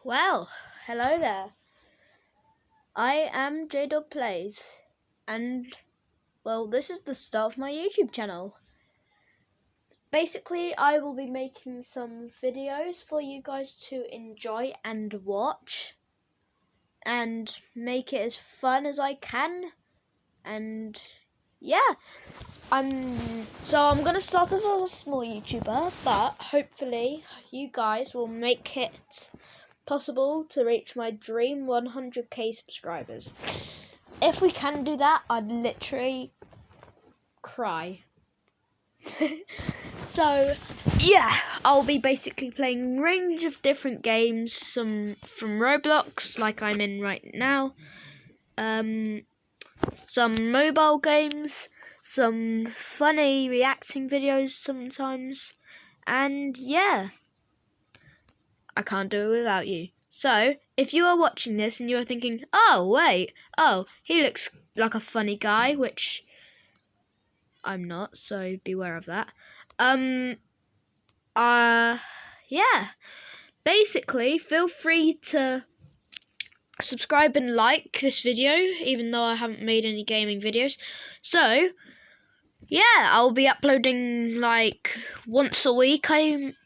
Well, hello there. I am JDog Playz, and well, this is the start of my YouTube channel. Basically, I will be making some videos for you guys to enjoy and watch, and make it as fun as I can. And yeah, so I'm gonna start off as a small YouTuber, but hopefully you guys will make it possible to reach my dream 100k subscribers. If we can do that, I'd literally cry. So yeah, I'll be basically playing a range of different games, some from Roblox like I'm in right now, some mobile games, some funny reacting videos sometimes, and yeah, I can't do it without you. So, if you are watching this and you are thinking, he looks like a funny guy, which I'm not, so beware of that. Yeah. Basically, feel free to subscribe and like this video, even though I haven't made any gaming videos. So, yeah, I'll be uploading like once a week.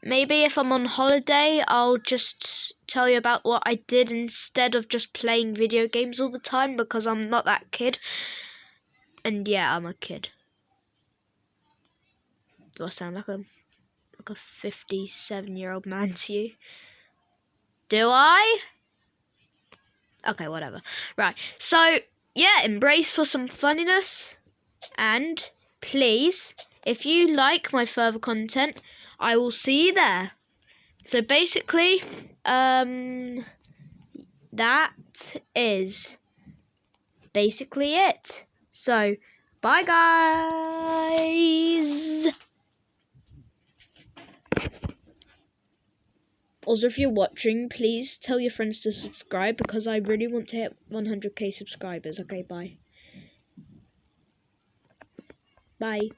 Maybe if I'm on holiday, I'll just tell you about what I did instead of just playing video games all the time, because I'm not that kid. And yeah, I'm a kid. Do I sound like a 57-year-old man to you? Do I? Okay, whatever. Right. So, yeah, embrace for some funniness, and please, if you like my further content, I will see you there. So basically, that is basically it. So, bye guys! Also, if you're watching, please tell your friends to subscribe, because I really want to hit 100k subscribers. Okay, bye. Bye.